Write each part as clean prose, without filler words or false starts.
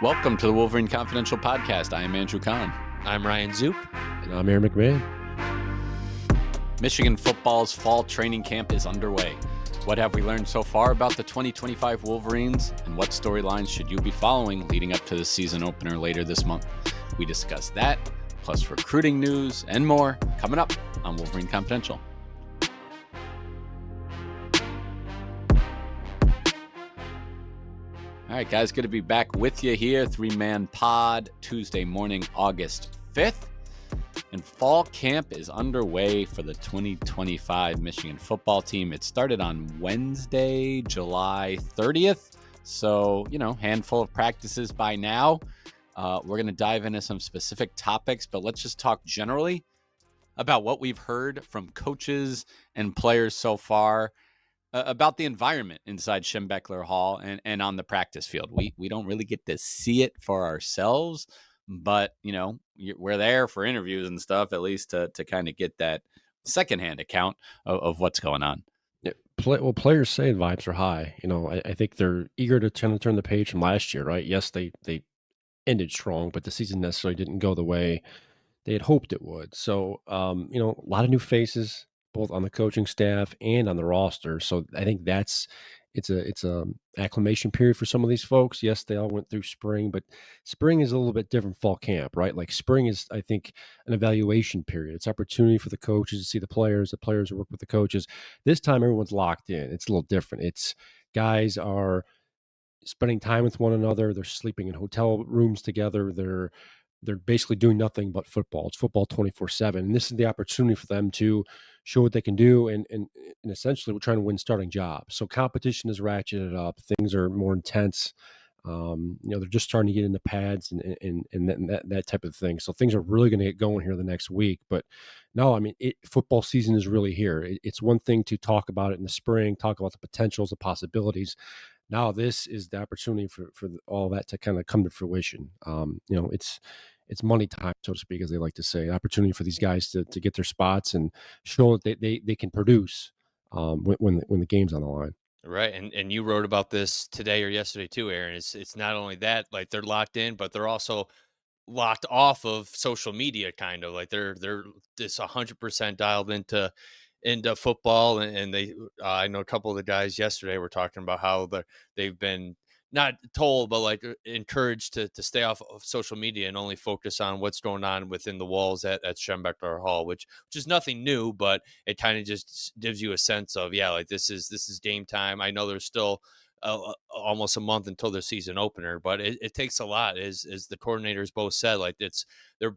Welcome to the Wolverine Confidential Podcast. I am Andrew Kahn. I'm Ryan Zoop. And I'm Aaron McMahon. Michigan football's fall training camp is underway. What have we learned so far about the 2025 Wolverines, and what storylines should you be following leading up to the season opener later this month? We discuss that, plus recruiting news and more, coming up on Wolverine Confidential. All right, guys, good to be back with you here. Three-man pod, Tuesday morning, August 5th. And fall camp is underway for the 2025 Michigan football team. It started on Wednesday, July 30th. So, handful of practices by now. We're going to dive into some specific topics, but let's just talk generally about what we've heard from coaches and players so far about the environment inside Schembechler Hall and on the practice field. We don't really get to see it for ourselves, but, we're there for interviews and stuff, at least to kind of get that secondhand account of what's going on. Yeah, players say vibes are high. I think they're eager to turn the page from last year, right? Yes, they ended strong, but the season necessarily didn't go the way they had hoped it would. So, a lot of new faces, both on the coaching staff and on the roster. So I think it's a acclimation period for some of these folks. Yes, they all went through spring, but spring is a little bit different from fall camp, right? Like spring is, I think, an evaluation period. It's opportunity for the coaches to see the players work with the coaches. This time everyone's locked in. It's a little different. It's guys are spending time with one another. They're sleeping in hotel rooms together. They're basically doing nothing but football. It's football 24/7. And this is the opportunity for them to show what they can do. And essentially we're trying to win starting jobs. So competition is ratcheted up. Things are more intense. They're just starting to get into pads and that type of thing. So things are really going to get going here the next week. But no, I mean, football season is really here. It's one thing to talk about it in the spring, talk about the potentials, the possibilities. Now this is the opportunity for all that to kind of come to fruition. It's money time, so to speak, as they like to say. Opportunity for these guys to get their spots and show that they can produce when the game's on the line. Right. And you wrote about this today or yesterday too, Aaron. It's not only that, like they're locked in, but they're also locked off of social media, kind of like they're just 100% dialed into football. And they I know a couple of the guys yesterday were talking about how they've been not told, but like encouraged to stay off of social media and only focus on what's going on within the walls at Schembechler Hall, which is nothing new, but it kind of just gives you a sense of, yeah, like this is game time. I know there's still almost a month until their season opener, but it takes a lot, as the coordinators both said. Like they're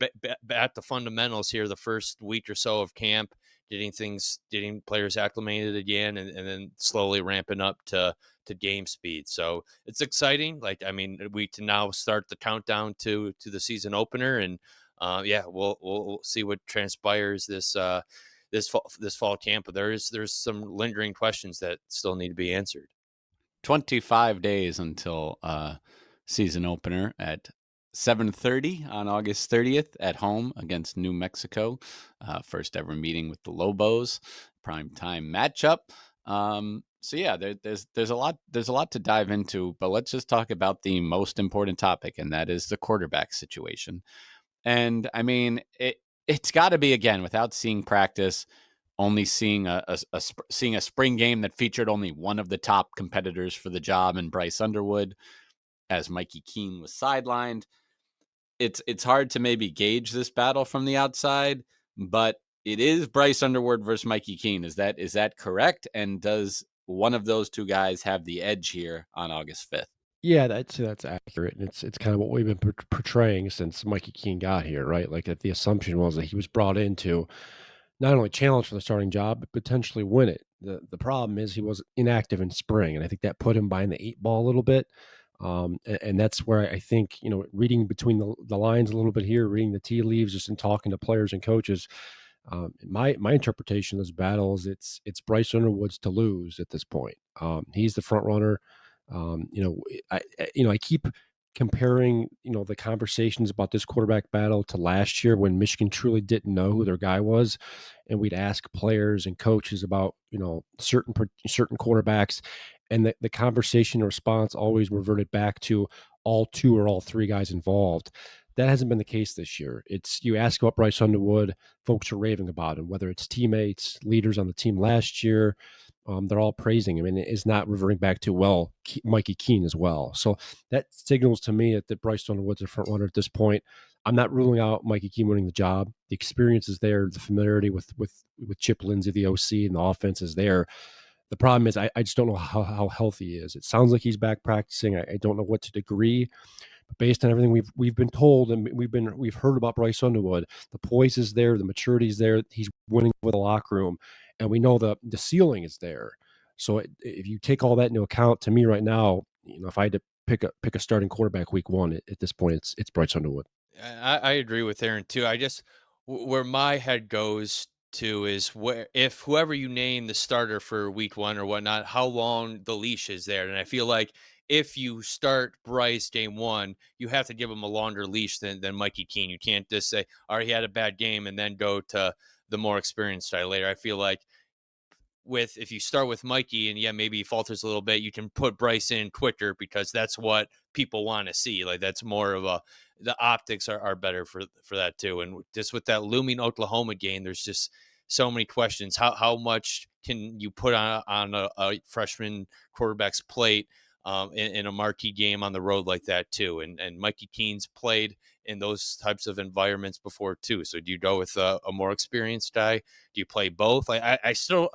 at the fundamentals here the first week or so of camp, getting players acclimated again, and then slowly ramping up to game speed. So it's exciting. Like, I mean, we can now start the countdown to the season opener, and we'll see what transpires this fall camp. But there's some lingering questions that still need to be answered. 25 days until season opener at 7:30 on August 30th at home against New Mexico. First ever meeting with the Lobos, prime time matchup. So yeah, there's a lot to dive into, but let's just talk about the most important topic, and that is the quarterback situation. And I mean, it's got to be, again, without seeing practice, only seeing seeing a spring game that featured only one of the top competitors for the job in Bryce Underwood, as Mikey Keene was sidelined. It's hard to maybe gauge this battle from the outside, but it is Bryce Underwood versus Mikey Keene. Is that correct? And does one of those two guys have the edge here on August 5th? Yeah, that's accurate, and it's kind of what we've been portraying since Mikey Keene got here, right? Like that the assumption was that he was brought in to not only challenge for the starting job, but potentially win it. The problem is he was inactive in spring, and I think that put him behind the eight ball a little bit. And that's where I think, reading between the lines a little bit here, reading the tea leaves, just in talking to players and coaches, my interpretation of this battle is it's Bryce Underwood's to lose at this point. He's the front runner. I keep comparing, the conversations about this quarterback battle to last year when Michigan truly didn't know who their guy was, and we'd ask players and coaches about, certain quarterbacks, and the conversation response always reverted back to all two or all three guys involved. That hasn't been the case this year. It's you ask about Bryce Underwood, folks are raving about him, whether it's teammates, leaders on the team last year. They're all praising him, and it's not reverting back to Mikey Keene as well. So that signals to me that Bryce Underwood's a front runner at this point. I'm not ruling out Mikey Keene winning the job. The experience is there, the familiarity with Chip Lindsey, the OC, and the offense is there. The problem is I just don't know how healthy he is. It sounds like he's back practicing. I don't know what to degree, but based on everything we've been told and we've heard about Bryce Underwood, the poise is there, the maturity is there. He's winning with the locker room, and we know the ceiling is there. So if you take all that into account, to me right now, if I had to pick a starting quarterback week one at this point, it's Bryce Underwood. I agree with Aaron too. I just where my head goes to is where if whoever you name the starter for week one or whatnot, how long the leash is there. And I feel like if you start Bryce game one, you have to give him a longer leash than Mikey Keene. You can't just say, all right, he had a bad game and then go to the more experienced guy later. I feel like with if you start with Mikey and yeah, maybe he falters a little bit, you can put Bryce in quicker because that's what people want to see. Like that's more of a the optics are better for that too. And just with that looming Oklahoma game, there's just so many questions. How much can you put on a freshman quarterback's plate in a marquee game on the road like that too? And Mikey Keene's played in those types of environments before too. So do you go with a more experienced guy? Do you play both? Like I still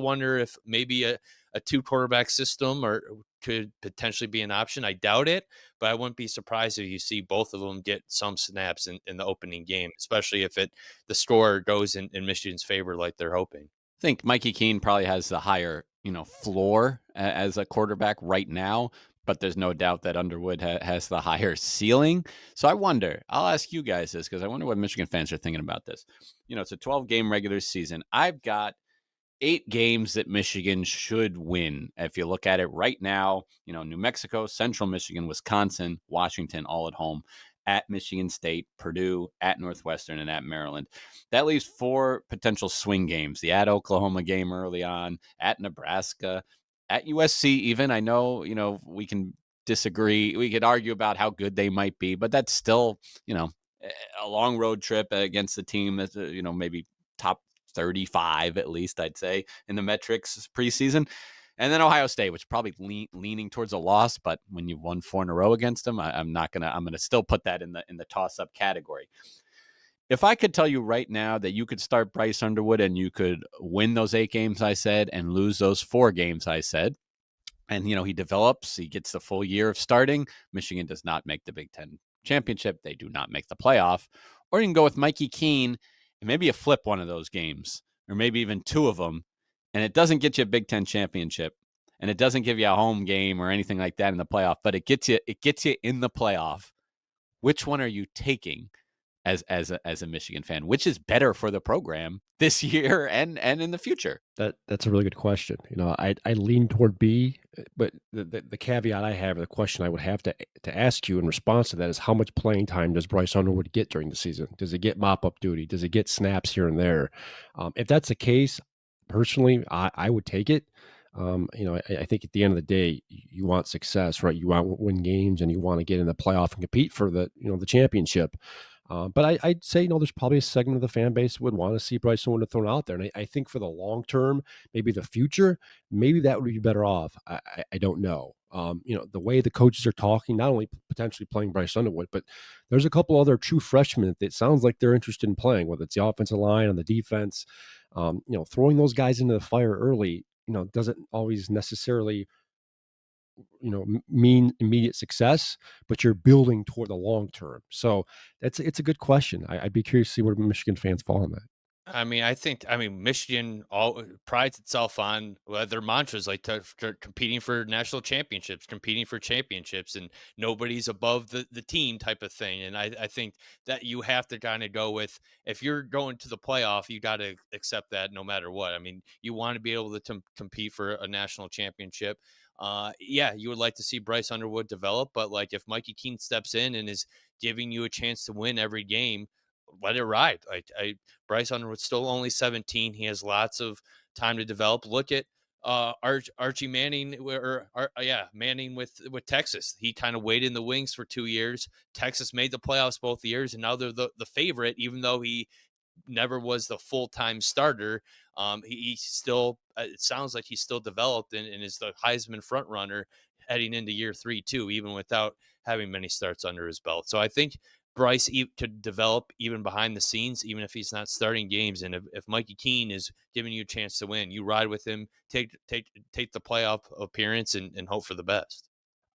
wonder if maybe a two quarterback system or could potentially be an option. I doubt it, but I wouldn't be surprised if you see both of them get some snaps in the opening game, especially if the score goes in Michigan's favor like they're hoping. I think Mikey Keene probably has the higher, floor as a quarterback right now, but there's no doubt that Underwood has the higher ceiling. So I wonder, I'll ask you guys this because I wonder what Michigan fans are thinking about this. It's a 12-game regular season. I've got 8 games that Michigan should win. If you look at it right now, New Mexico, Central Michigan, Wisconsin, Washington, all at home, at Michigan State, Purdue, at Northwestern, and at Maryland. That leaves 4 potential swing games. The at Oklahoma game early on, at Nebraska, at USC even. I know, we can disagree. We could argue about how good they might be, but that's still, a long road trip against the team that's, maybe top 35 at least, I'd say, in the metrics preseason. And then Ohio State, which probably leaning towards a loss, but when you've won 4 in a row against them, I'm gonna still put that in the toss up category. If I could tell you right now that you could start Bryce Underwood and you could win those 8 games I said and lose those 4 games I said, and he develops, he gets the full year of starting. Michigan does not make the Big Ten championship. They do not make the playoff. Or you can go with Mikey Keene and maybe you flip one of those games, or maybe even 2 of them, and it doesn't get you a Big Ten championship, and it doesn't give you a home game or anything like that in the playoff, but it gets you in the playoff. Which one are you taking as a Michigan fan? Which is better for the program this year and in the future? That's a really good question. I lean toward B, but the caveat I have, or the question I would have to ask you in response to that is how much playing time does Bryce Underwood get during the season? Does he get mop up duty? Does he get snaps here and there? If that's the case, personally, I would take it. I think at the end of the day, you want success, right? You want to win games and you want to get in the playoff and compete for the championship. But I'd say, there's probably a segment of the fan base would want to see Bryce Underwood thrown out there. And I think for the long term, maybe the future, maybe that would be better off. I don't know. The way the coaches are talking, not only potentially playing Bryce Underwood, but there's a couple other true freshmen that sounds like they're interested in playing, whether it's the offensive line and the defense. Throwing those guys into the fire early, doesn't always necessarily mean immediate success, but you're building toward the long term. So it's a good question. I'd be curious to see where Michigan fans fall on that. I mean, Michigan all prides itself on their mantras like competing for national championships, competing for championships, and nobody's above the team type of thing. And I think that you have to kind of go with if you're going to the playoff, you got to accept that no matter what. I mean, you want to be able to compete for a national championship. Yeah, you would like to see Bryce Underwood develop, but like if Mikey Keene steps in and is giving you a chance to win every game, let it ride. Bryce Underwood's still only 17. He has lots of time to develop. Look at Archie Manning, Manning with Texas. He kind of waited in the wings for 2 years. Texas made the playoffs both years, and now they're the favorite, even though he never was the full-time starter. He still, it sounds like he's still developed and is the Heisman front runner heading into year 3 too, even without having many starts under his belt. So I think Bryce to develop even behind the scenes, even if he's not starting games. And if Mikey Keene is giving you a chance to win, you ride with him, take the playoff appearance and hope for the best.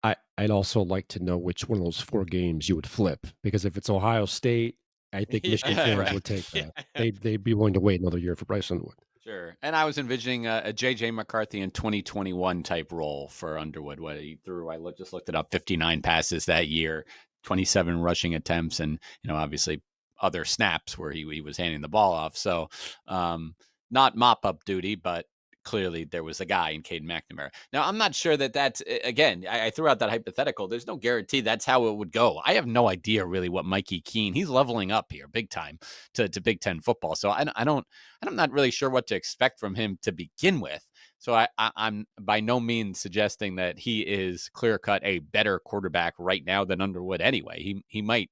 I'd also like to know which one of those 4 games you would flip, because if it's Ohio State, I think Michigan Yeah, fans Right. would take yeah. that. They'd be willing to wait another year for Bryce Underwood. Sure. And I was envisioning a JJ McCarthy in 2021 type role for Underwood. What he threw, just looked it up, 59 passes that year, 27 rushing attempts, and obviously other snaps where he was handing the ball off. So not mop up duty, but clearly there was a guy in Caden McNamara. Now I'm not sure that's again. I threw out that hypothetical. There's no guarantee that's how it would go. I have no idea really what Mikey Keene. He's leveling up here big time to Big Ten football. So I don't. I'm not really sure what to expect from him to begin with. So I'm by no means suggesting that he is clear cut a better quarterback right now than Underwood. Anyway, he might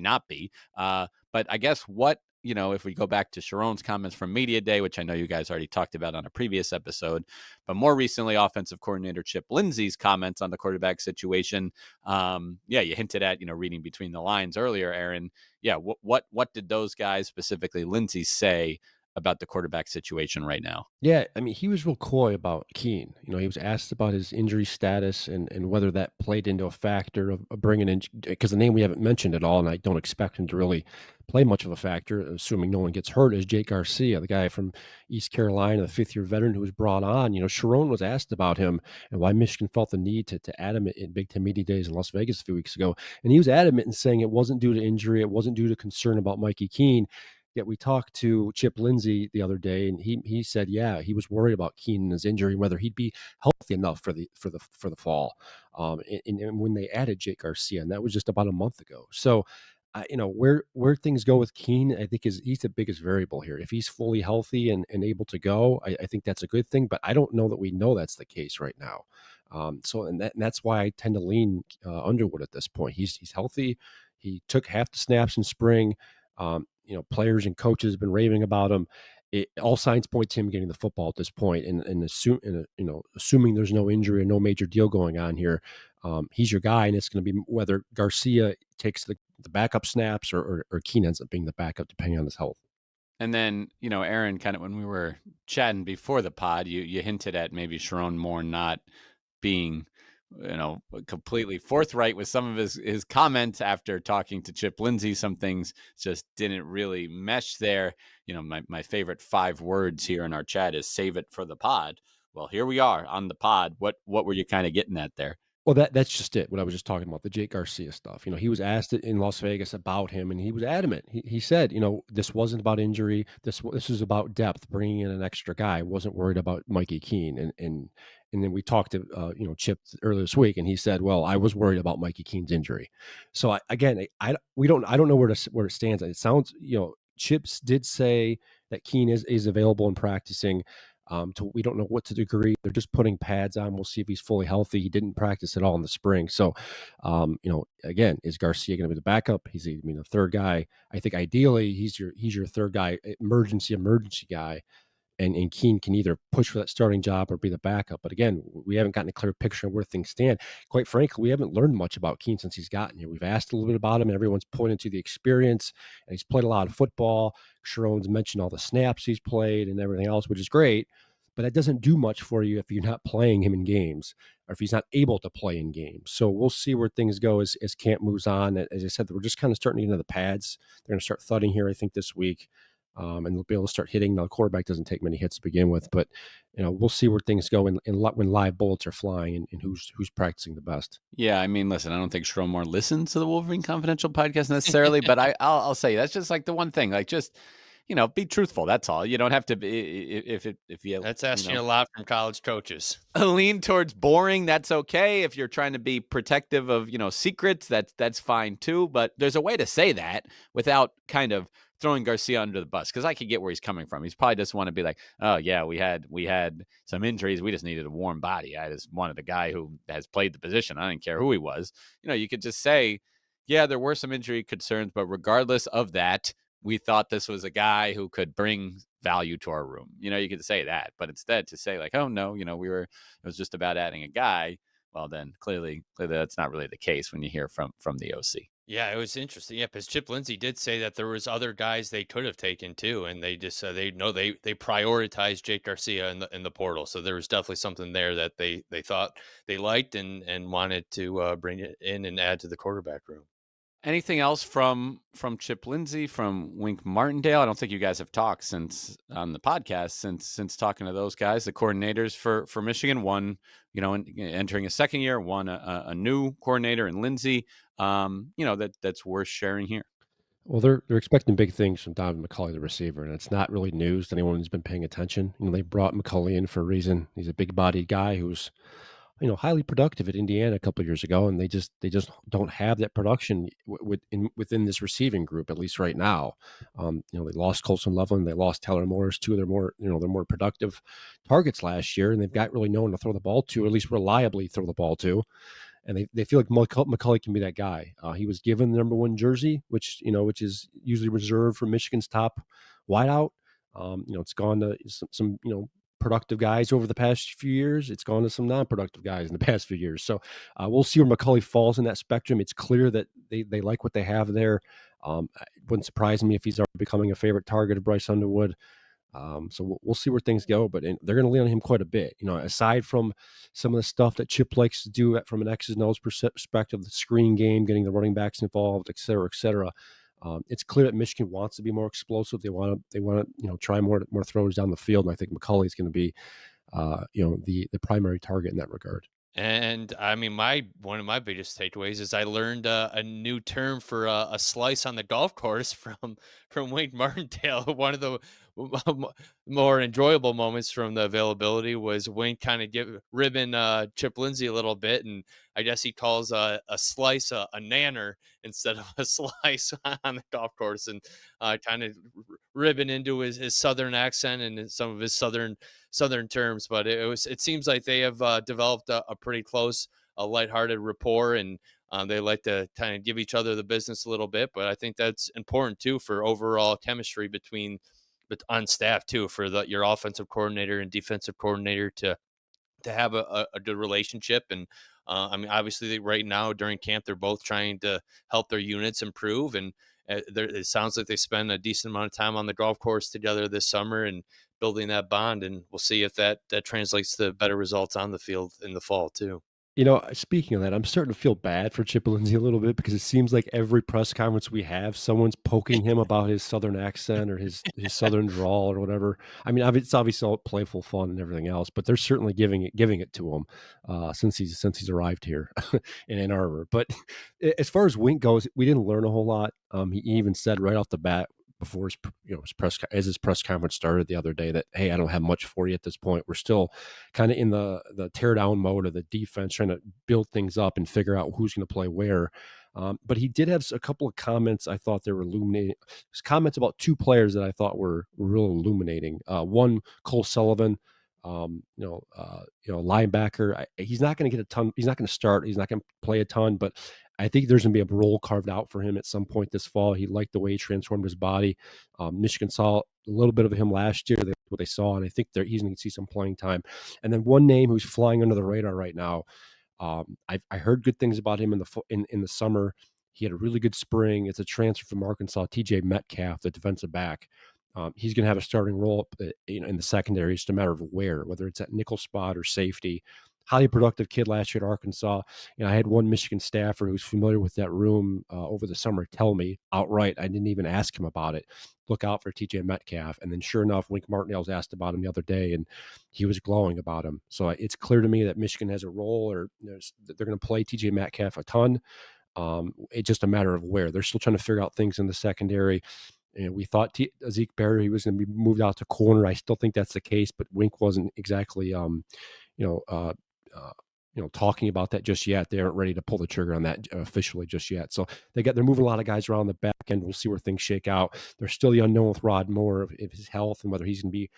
not be. But I guess what if we go back to Sharon's comments from Media Day, which I know you guys already talked about on a previous episode, but more recently, offensive coordinator Chip Lindsey's comments on the quarterback situation. Yeah, you hinted at reading between the lines earlier, Aaron. Yeah, what did those guys, specifically Lindsey, say about the quarterback situation right now? Yeah, I mean, he was real coy about Keene. He was asked about his injury status and whether that played into a factor of bringing in, because the name we haven't mentioned at all, and I don't expect him to really play much of a factor, assuming no one gets hurt, is Jake Garcia, the guy from East Carolina, the fifth-year veteran who was brought on. Sharon was asked about him and why Michigan felt the need to add him in Big Ten Media Days in Las Vegas a few weeks ago. And he was adamant in saying it wasn't due to injury, it wasn't due to concern about Mikey Keene. Yet we talked to Chip Lindsey the other day, and he said, yeah, he was worried about Keenan's injury, whether he'd be healthy enough for the fall. And when they added Jake Garcia, and that was just about a month ago. So, where things go with Keene, I think he's the biggest variable here. If he's fully healthy and able to go, I think that's a good thing. But I don't know that we know that's the case right now. And that's why I tend to lean Underwood at this point. He's healthy. He took half the snaps in spring. Players and coaches have been raving about him. All signs point to him getting the football at this point, assuming there's no injury or no major deal going on here, he's your guy, and it's going to be whether Garcia takes the backup snaps or Keene ends up being the backup depending on his health. And then, Aaron, kind of when we were chatting before the pod, you hinted at maybe Sharon Moore not being, completely forthright with some of his comments after talking to Chip Lindsey. Some things just didn't really mesh there. My favorite 5 words here in our chat is "save it for the pod." Well, here we are on the pod. What were you kind of getting at there? Well, that's just it, what I was just talking about, the Jake Garcia stuff. He was asked it in Las Vegas about him, and he was adamant. He said, this wasn't about injury. This was about depth, bringing in an extra guy. Wasn't worried about Mikey Keene. And then we talked to, Chip earlier this week, and he said, well, I was worried about Mikey Keene's injury. So I don't know where it stands. It sounds, Chips did say that Keene is available and practicing. We don't know what to degree. They're just putting pads on. We'll see if he's fully healthy. He didn't practice at all in the spring. So, again, is Garcia going to be the backup? He's the third guy. I think ideally he's your third guy, emergency guy. And Keene can either push for that starting job or be the backup. But again, we haven't gotten a clear picture of where things stand. Quite frankly, we haven't learned much about Keene since he's gotten here. We've asked a little bit about him, and everyone's pointed to the experience, and he's played a lot of football. Sharon's mentioned all the snaps he's played and everything else, which is great. But that doesn't do much for you if you're not playing him in games or if he's not able to play in games. So we'll see where things go as camp moves on. As I said, we're just kind of starting to get into the pads. They're going to start thudding here, I think, this week. And they'll be able to start hitting. Now, the quarterback doesn't take many hits to begin with, but we'll see where things go when live bullets are flying and who's practicing the best. Yeah, I mean, listen, I don't think Sharon Moore listens to the Wolverine Confidential podcast necessarily, but I'll say that's just like the one thing, like just be truthful. That's all. You don't have to be if you That's asking a lot from college coaches. lean towards boring, that's okay. If you're trying to be protective of secrets, that's fine too. But there's a way to say that without kind of throwing Garcia under the bus, because I could get where he's coming from. He's probably just want to be like, oh yeah, we had some injuries. We just needed a warm body. I just wanted a guy who has played the position. I didn't care who he was. You could just say, yeah, there were some injury concerns, but regardless of that, we thought this was a guy who could bring value to our room. You could say that, but instead to say like, oh no, it was just about adding a guy. Well, then clearly that's not really the case when you hear from the OC. Yeah, it was interesting. Yeah, because Chip Lindsey did say that there was other guys they could have taken too, and they just they prioritized Jake Garcia in the portal. So there was definitely something there that they thought they liked and wanted to bring it in and add to the quarterback room. Anything else from Chip Lindsey, from Wink Martindale? I don't think you guys have talked since on the podcast since talking to those guys, the coordinators for Michigan. One, entering a second year, one a new coordinator in Lindsey. That's worth sharing here. Well, they're expecting big things from Donovan McCulley, the receiver, and it's not really news to anyone who's been paying attention. They brought McCulley in for a reason. He's a big-bodied guy who's highly productive at Indiana a couple of years ago, and they just don't have that production within this receiving group, at least right now. They lost Colson Loveland, they lost Taylor Morris, two of their more productive targets last year, and they've got really no one to throw the ball to, or at least reliably throw the ball to. And they feel like McCulley can be that guy. He was given the number 1 jersey, which is usually reserved for Michigan's top wideout. It's gone to some productive guys over the past few years. It's gone to some non-productive guys in the past few years. So we'll see where McCulley falls in that spectrum. It's clear that they like what they have there. It wouldn't surprise me if he's already becoming a favorite target of Bryce Underwood. So we'll see where things go, but they're going to lean on him quite a bit. Aside from some of the stuff that Chip likes to do from an X's and O's perspective, the screen game, getting the running backs involved, et cetera, et cetera. It's clear that Michigan wants to be more explosive. They want to try more throws down the field, and I think McCulley is going to be the primary target in that regard. And I mean, one of my biggest takeaways is I learned a new term for a slice on the golf course from Wade Martindale. One of the more enjoyable moments from the availability was Wayne kind of ribbing Chip Lindsey a little bit, and I guess he calls a slice a nanner instead of a slice on the golf course, and kind of ribbing into his southern accent and some of his southern terms. But it seems like they have developed a pretty close, a lighthearted rapport, and they like to kind of give each other the business a little bit. But I think that's important too for overall chemistry but on staff too, for your offensive coordinator and defensive coordinator to have a good relationship. And I mean, obviously right now during camp, they're both trying to help their units improve. And it sounds like they spend a decent amount of time on the golf course together this summer and building that bond. And we'll see if that translates to better results on the field in the fall too. Speaking of that, I'm starting to feel bad for Chip Lindsey a little bit because it seems like every press conference we have, someone's poking him about his southern accent or his southern drawl or whatever. I mean, it's obviously all playful fun and everything else, but they're certainly giving it to him since he's arrived here in Ann Arbor. But as far as Wink goes, we didn't learn a whole lot. He even said right off the bat before his press conference started the other day that, hey, I don't have much for you at this point. We're still kind of in the tear down mode of the defense, trying to build things up and figure out who's going to play where. But he did have a couple of comments I thought they were illuminating. His comments about 2 players that I thought were real illuminating. One, Cole Sullivan, linebacker. He's not going to get a ton. He's not going to start. He's not going to play a ton, but I think there's going to be a role carved out for him at some point this fall. He liked the way he transformed his body. Michigan saw a little bit of him last year, what they saw, and I think he's going to see some playing time. And then one name who's flying under the radar right now, I heard good things about him in the summer. He had a really good spring. It's a transfer from Arkansas, TJ Metcalf, the defensive back. He's going to have a starting role in the secondary. It's just a matter of whether it's at nickel spot or safety. Highly productive kid last year at Arkansas. I had one Michigan staffer who's familiar with that room over the summer tell me outright, I didn't even ask him about it, look out for TJ Metcalf. And then sure enough, Wink Martindale's asked about him the other day, and he was glowing about him. So it's clear to me that Michigan has a role, or they're going to play TJ Metcalf a ton. It's just a matter of where. They're still trying to figure out things in the secondary. And we thought Zeke Berry was going to be moved out to corner. I still think that's the case, but Wink wasn't exactly, talking about that just yet. They aren't ready to pull the trigger on that officially just yet. So they're moving a lot of guys around the back end. We'll see where things shake out. There's still the unknown with Rod Moore of his health and whether he's going to be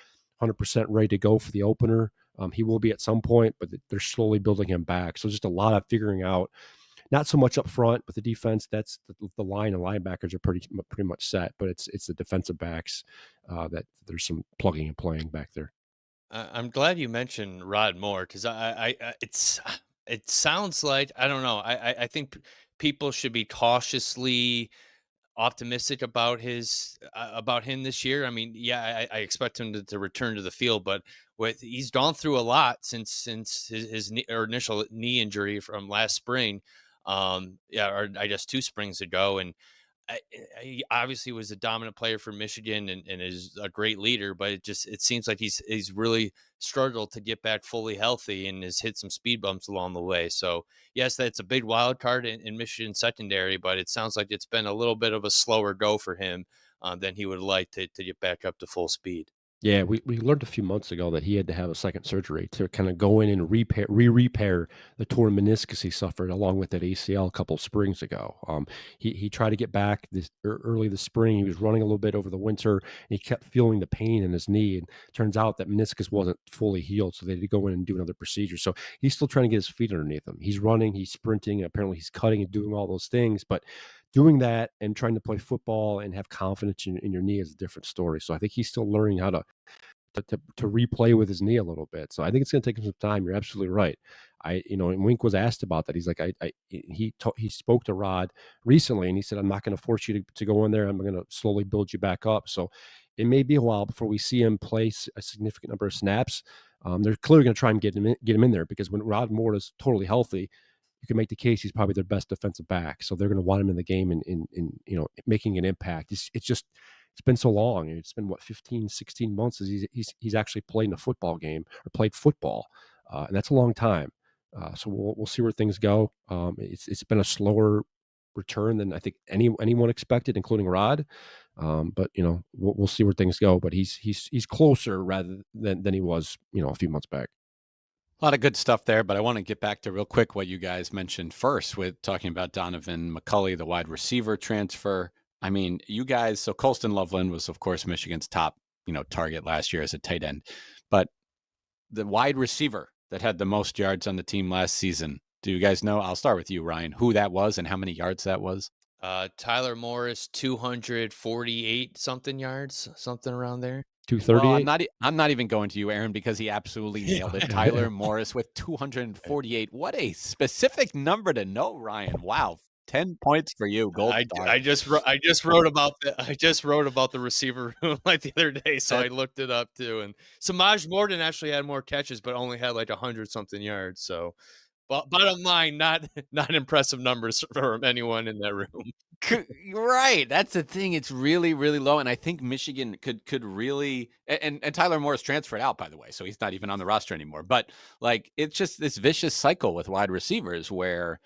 100% ready to go for the opener. He will be at some point, but they're slowly building him back. So just a lot of figuring out. Not so much up front, but the defense. That's the line and linebackers are pretty much set. But it's the defensive backs that there's some plugging and playing back there. I'm glad you mentioned Rod Moore because it sounds like I don't know. I think people should be cautiously optimistic about him this year. I mean, yeah, I expect him to return to the field, but he's gone through a lot since his knee, or initial knee injury from last spring. Yeah, or I guess 2 springs ago, and I, he obviously was a dominant player for Michigan and is a great leader, but it seems like he's really struggled to get back fully healthy and has hit some speed bumps along the way. So yes, that's a big wild card in Michigan secondary, but it sounds like it's been a little bit of a slower go for him than he would like to get back up to full speed. Yeah, we learned a few months ago that he had to have a second surgery to kind of go in and repair the torn meniscus he suffered along with that ACL a couple springs ago. He tried to get back early this spring. He was running a little bit over the winter, and he kept feeling the pain in his knee. And turns out that meniscus wasn't fully healed, so they had to go in and do another procedure. So he's still trying to get his feet underneath him. He's running, he's sprinting, apparently he's cutting and doing all those things, but doing that and trying to play football and have confidence in your knee is a different story. So I think he's still learning how to replay with his knee a little bit. So I think it's going to take him some time. You're absolutely right. And Wink was asked about that. He's like, he spoke to Rod recently, and he said, "I'm not going to force you to go in there. I'm going to slowly build you back up." So it may be a while before we see him play a significant number of snaps. They're clearly going to try and get him in there because when Rod Moore is totally healthy, you can make the case he's probably their best defensive back. So they're going to want him in the game and in making an impact. It's been so long. It's been what 15, 16 months as he's actually played in a football game or played football, and that's a long time. So we'll see where things go. It's been a slower return than I think anyone expected, including Rod. But we'll see where things go. But he's closer rather than he was a few months back. A lot of good stuff there, but I want to get back to real quick what you guys mentioned first with talking about Donovan McCulley, the wide receiver transfer. I mean, you guys, so Colston Loveland was, of course, Michigan's top, target last year as a tight end. But the wide receiver that had the most yards on the team last season, do you guys know? I'll start with you, Ryan, who that was and how many yards that was? Tyler Morris, 248 something yards, something around there. Well, 238. I'm not even going to you, Aaron, because he absolutely nailed it. Tyler Morris with 248. What a specific number to know, Ryan. Wow. 10 points for you. Gold star. I just wrote about the receiver room like the other day, so I looked it up too. And Samaj Morton actually had more catches, but only had like 100 something yards. So, but bottom line, not impressive numbers from anyone in that room. Right. That's the thing. It's really, really low. And I think Michigan could really and Tyler Morris transferred out, by the way. So he's not even on the roster anymore. But like it's just this vicious cycle with wide receivers where,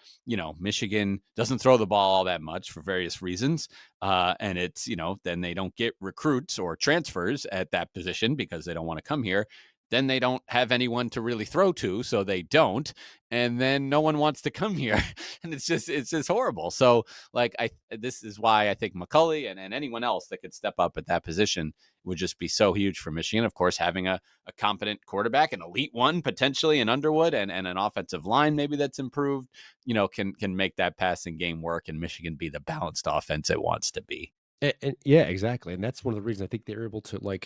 Michigan doesn't throw the ball all that much for various reasons. And it's, then they don't get recruits or transfers at that position because they don't want to come here. Then they don't have anyone to really throw to, so they don't. And then no one wants to come here. And it's just horrible. So this is why I think McCulley and anyone else that could step up at that position would just be so huge for Michigan. Of course, having a competent quarterback, an elite one potentially in Underwood, and an offensive line maybe that's improved, can make that passing game work and Michigan be the balanced offense it wants to be. And yeah, exactly. And that's one of the reasons I think they're able to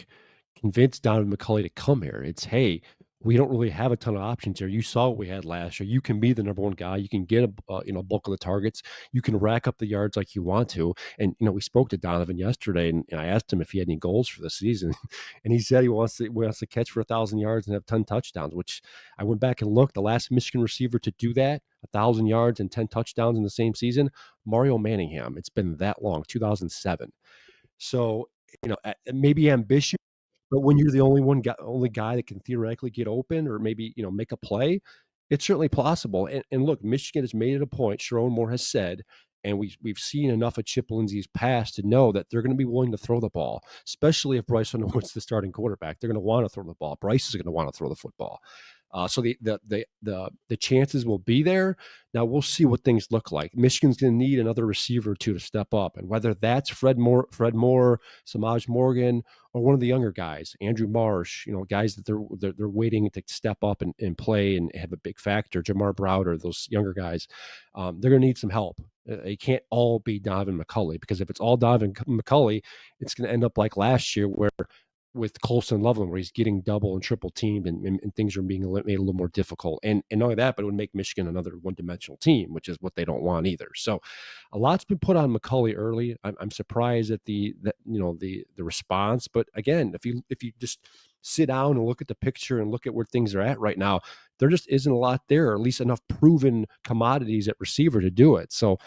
convince Donovan McCulley to come here. It's, hey, we don't really have a ton of options here. You saw what we had last year. You can be the number one guy. You can get a bulk of the targets. You can rack up the yards like you want to. And we spoke to Donovan yesterday, and I asked him if he had any goals for the season, and he said he wants to catch for 1,000 yards and have 10 touchdowns. Which I went back and looked. The last Michigan receiver to do that, 1,000 yards and 10 touchdowns in the same season, Mario Manningham. It's been that long, 2007. So maybe ambitious. But when you're the only guy that can theoretically get open or maybe, make a play, it's certainly possible. And look, Michigan has made it a point, Sharon Moore has said, and we've seen enough of Chip Lindsey's past to know that they're going to be willing to throw the ball, especially if Bryce Underwood's the starting quarterback. They're going to want to throw the ball. Bryce is going to want to throw the football. So the chances will be there. Now we'll see what things look like. Michigan's going to need another receiver or two to step up, and whether that's Fred Moore, Samaj Morgan, or one of the younger guys, Andrew Marsh, guys that they're waiting to step up and play and have a big factor. Jamar Browder, those younger guys, they're going to need some help. It can't all be Donovan McCulley, because if it's all Donovan McCulley, it's going to end up like last year where with Colson Loveland, where he's getting double and triple teamed and things are being made a little more difficult. And not only that, but it would make Michigan another one-dimensional team, which is what they don't want either. So a lot's been put on McCulley early. I'm surprised at the response. But again, if you just sit down and look at the picture and look at where things are at right now, there just isn't a lot there, or at least enough proven commodities at receiver to do it. So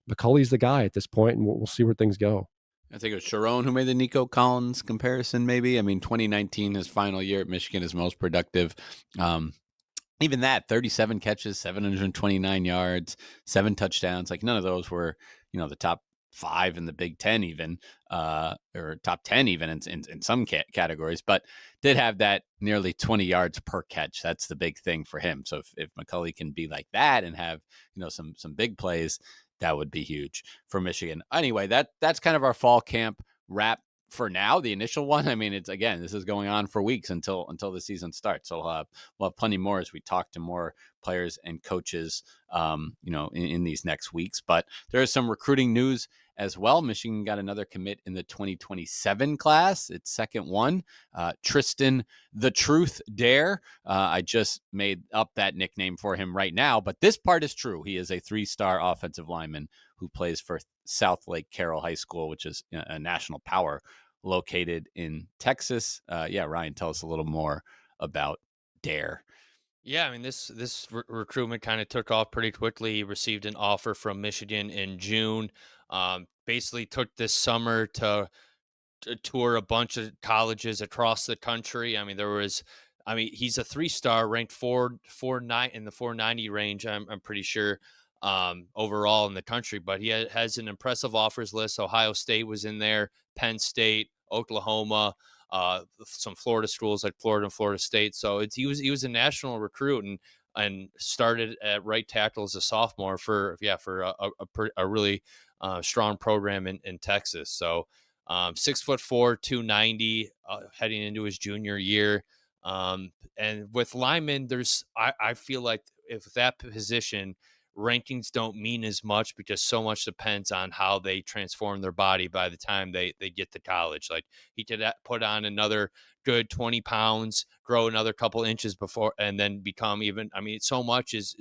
McCulley's the guy at this point, and we'll see where things go. I think it was Sharon who made the Nico Collins comparison, maybe. I mean, 2019, his final year at Michigan, is most productive. Even that, 37 catches, 729 yards, 7 touchdowns. Like, none of those were, the top 5 in the Big Ten even, or top 10 even in some categories, but did have that nearly 20 yards per catch. That's the big thing for him. So if McCulley can be like that and have, some big plays, that would be huge for Michigan. Anyway, that's kind of our fall camp wrap for now. The initial one. I mean, this is going on for weeks until the season starts. So we'll have plenty more as we talk to more players and coaches, in these next weeks. But there is some recruiting news as well. Michigan got another commit in the 2027 class. Its second one, Tristan the Truth Dare. I just made up that nickname for him right now, but this part is true. He is a 3-star offensive lineman who plays for South Lake Carroll High School, which is a national power located in Texas. Ryan, tell us a little more about Dare. Yeah, I mean, this recruitment kind of took off pretty quickly. He received an offer from Michigan in June. Basically took this summer to tour a bunch of colleges across the country. I mean, he's a 3-star, ranked 449 in the 490 range. I'm pretty sure, overall in the country, but he has an impressive offers list. Ohio State was in there, Penn State, Oklahoma, some Florida schools like Florida and Florida State. So he was a national recruit and started at right tackle as a sophomore for a really strong program in Texas. So 6'4", 290, heading into his junior year. And with linemen, I feel like if that position, rankings don't mean as much because so much depends on how they transform their body by the time they get to college. Like, he could put on another good 20 pounds, grow another couple inches before, and then become so much is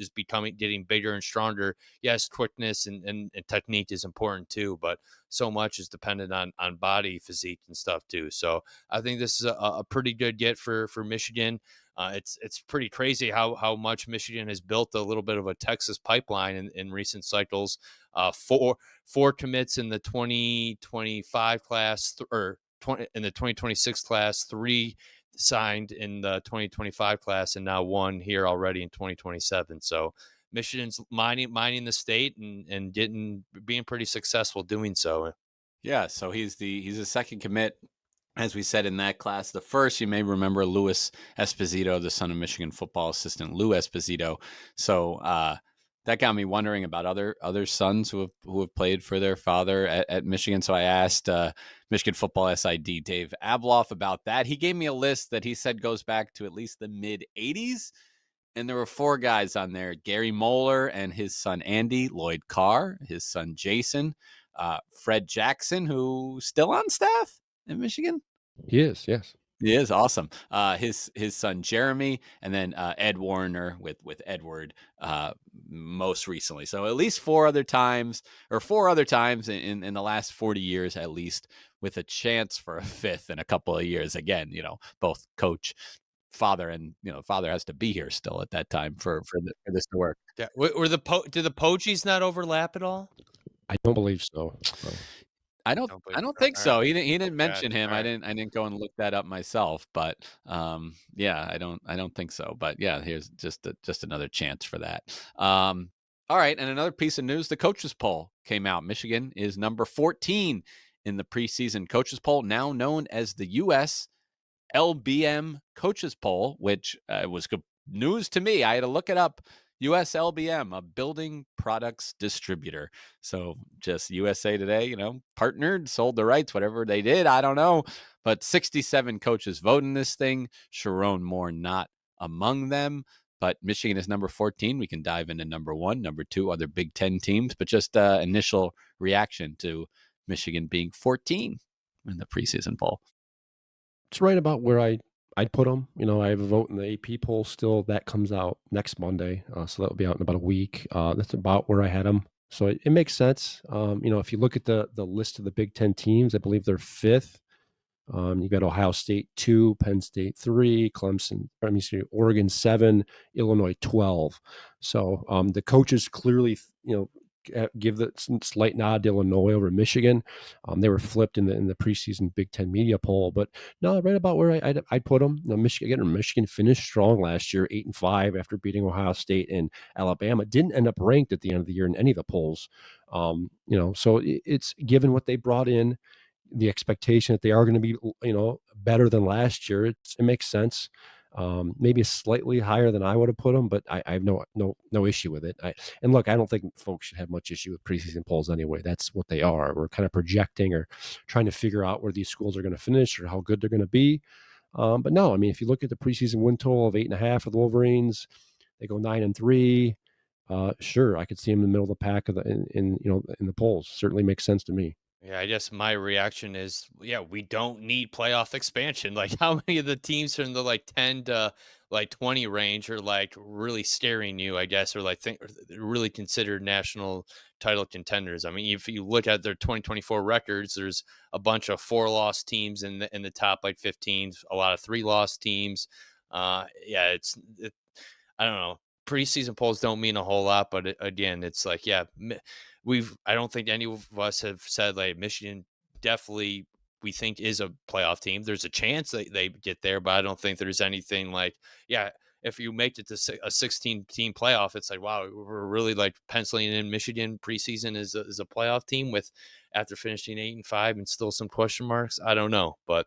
getting bigger and stronger. Yes, quickness and technique is important too, but so much is dependent on body physique and stuff too. So I think this is a pretty good get for Michigan. It's pretty crazy how much Michigan has built a little bit of a Texas pipeline in recent cycles. Four commits in the 2025 class, in the 2026 class, 3 signed in the 2025 class, and now 1 here already in 2027. So Michigan's mining the state and being pretty successful doing so. Yeah, so he's a second commit, as we said, in that class. The first, you may remember, Louis Esposito, the son of Michigan football assistant Lou Esposito. So that got me wondering about other sons who have played for their father at Michigan. So I asked Michigan football SID Dave Abloff about that. He gave me a list that he said goes back to at least the mid 80s. And there were 4 guys on there: Gary Moeller and his son Andy, Lloyd Carr, his son Jason, Fred Jackson, who's still on staff in Michigan. He is, yes. He is awesome. His son Jeremy, and then Ed Warner with Edward most recently. So at least 4 other times in the last 40 years, at least, with a chance for a 5th in a couple of years. Again, both coach, father, and father has to be here still at that time for this to work. Yeah. Did the Pogies not overlap at all? I don't believe so. I don't think so. He didn't mention him. All I right. didn't go and look that up myself, but I don't think so. But yeah, here's just another chance for that. All right, and another piece of news: the coaches poll came out. Michigan is number 14 in the preseason coaches poll, now known as the U.S. LBM coaches poll, which was news to me. I had to look it up. USLBM, a building products distributor. So just USA Today, partnered, sold the rights, whatever they did, I don't know. But 67 coaches voting this thing. Sharon Moore not among them. But Michigan is number 14. We can dive into number 1, number 2, other Big Ten teams. But just initial reaction to Michigan being 14 in the preseason poll. It's right about where I'd put them. I have a vote in the AP poll still. That comes out next Monday, so that will be out in about a week. That's about where I had them. So it makes sense. If you look at the list of the Big Ten teams, I believe they're fifth. You got Ohio State 2, Penn State 3, Oregon 7, Illinois 12. So the coaches clearly, give the slight nod to Illinois over Michigan. They were flipped in the preseason Big Ten media poll, but no, right about where I'd put them. Michigan finished strong last year, 8-5 after beating Ohio State and Alabama. Didn't end up ranked at the end of the year in any of the polls. So it's given what they brought in, the expectation that they are going to be, better than last year. It makes sense. Maybe slightly higher than I would have put them, but I have no issue with it. And look, I don't think folks should have much issue with preseason polls anyway. That's what they are. We're kind of projecting or trying to figure out where these schools are going to finish or how good they're going to be. But no, I mean, if you look at the preseason win total of 8.5 for the Wolverines, they go 9-3. Sure, I could see them in the middle of the pack in the polls. Certainly makes sense to me. Yeah, I guess my reaction is, yeah, we don't need playoff expansion. Like, how many of the teams are in the 10 to 20 range are really scaring you, I guess, or really considered national title contenders? I mean, if you look at their 2024 records, there's a bunch of 4-loss teams in the top 15, a lot of 3-loss teams. Yeah, I don't know. Preseason polls don't mean a whole lot, but again, it's I don't think any of us have said Michigan definitely we think is a playoff team. There's a chance that they get there, but I don't think there's anything if you make it to a 16 team playoff, it's wow, we're really penciling in Michigan preseason as a playoff team after finishing 8-5 and still some question marks. I don't know, but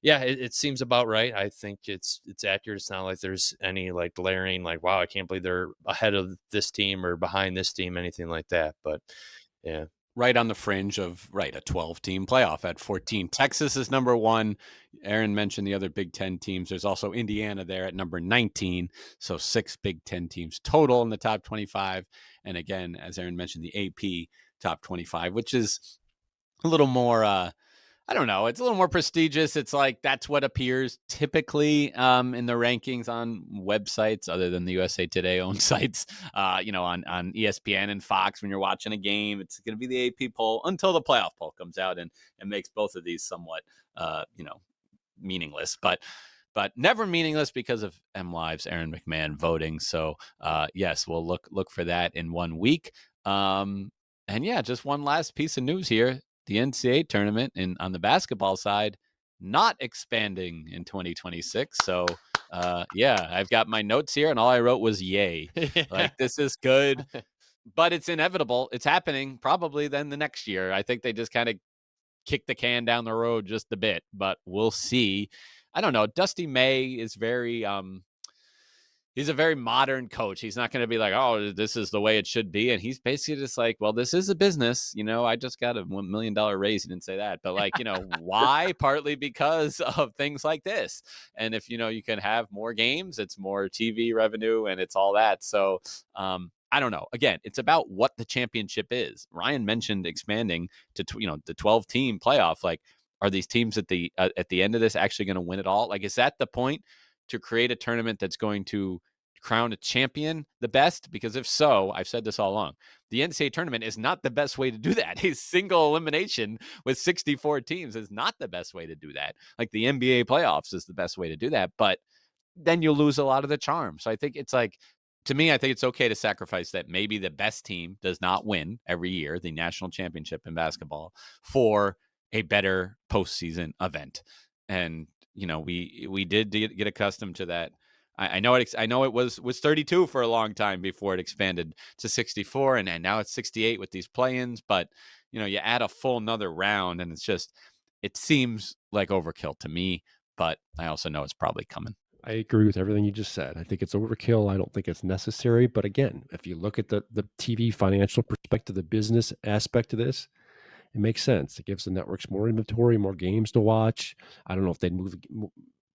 yeah, it seems about right. I think it's accurate. It's not like there's any glaring wow, I can't believe they're ahead of this team or behind this team, anything like that. But yeah. Right on the fringe of a 12-team playoff at 14. Texas is number 1. Aaron mentioned the other Big Ten teams. There's also Indiana there at number 19. So 6 Big Ten teams total in the top 25. And again, as Aaron mentioned, the AP top 25, which is a little more I don't know. It's a little more prestigious. It's that's what appears typically in the rankings on websites other than the USA Today owned sites, on ESPN and Fox when you're watching a game. It's going to be the AP poll until the playoff poll comes out and makes both of these somewhat, meaningless. But never meaningless because of MLive's Aaron McMahon voting. So, yes, we'll look for that in 1 week. And yeah, just one last piece of news here. The NCAA tournament on the basketball side not expanding in 2026. So, yeah, I've got my notes here, and all I wrote was yay. This is good, but it's inevitable. It's happening probably then the next year. I think they just kind of kick the can down the road just a bit, but we'll see. I don't know. Dusty May is very he's a very modern coach. He's not going to be oh, this is the way it should be. And he's basically just well, this is a business. I just got a $1 million raise. He didn't say that, but why? Partly because of things like this. And if, you can have more games, it's more TV revenue and it's all that. So, I don't know. Again, it's about what the championship is. Ryan mentioned expanding to, the 12-team playoff. Are these teams at the end of this actually going to win it all? Is that the point? To create a tournament that's going to crown a champion the best? Because if so, I've said this all along, the NCAA tournament is not the best way to do that. A single elimination with 64 teams is not the best way to do that. The NBA playoffs is the best way to do that, but then you'll lose a lot of the charm. So I think it's to me, I think it's okay to sacrifice that maybe the best team does not win every year, the national championship in basketball, for a better postseason event. And we did get accustomed to that. I know it was 32 for a long time before it expanded to 64, and now it's 68 with these play-ins. But you add a full another round, and it seems like overkill to me. But I also know it's probably coming. I agree with everything you just said. I think it's overkill. I don't think it's necessary. But again, if you look at the TV financial perspective, the business aspect of this, it makes sense. It gives the networks more inventory, more games to watch. I don't know if they'd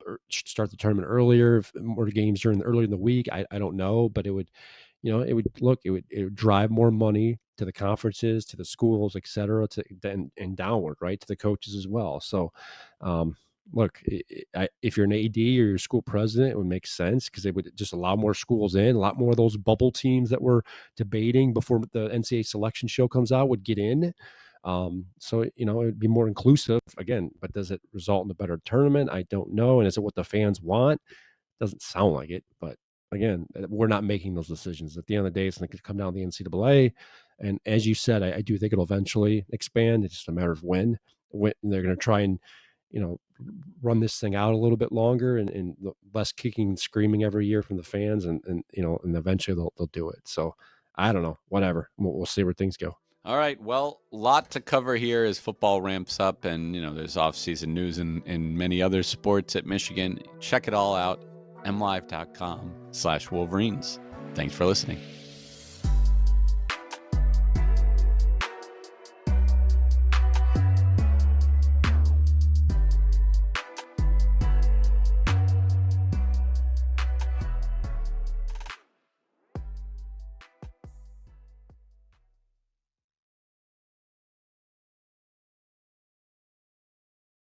or start the tournament earlier, if more games earlier in the week. I don't know, but it would, it would drive more money to the conferences, to the schools, et cetera, and downward, right, to the coaches as well. So, um, look, if you're an AD or your school president, it would make sense because it would just allow more schools in. A lot more of those bubble teams that we're debating before the NCAA selection show comes out would get in. So it'd be more inclusive again, but does it result in a better tournament? I don't know. And is it what the fans want? Doesn't sound like it, but again, we're not making those decisions. At the end of the day, it's going to come down to the NCAA. And as you said, I do think it'll eventually expand. It's just a matter of when they're going to try and, you know, run this thing out a little bit longer and less kicking and screaming every year from the fans. And eventually they'll do it. So I don't know, whatever. We'll see where things go. All right. Well, lot to cover here as football ramps up, and there's off-season news in many other sports at Michigan. Check it all out, mlive.com/Wolverines. Thanks for listening.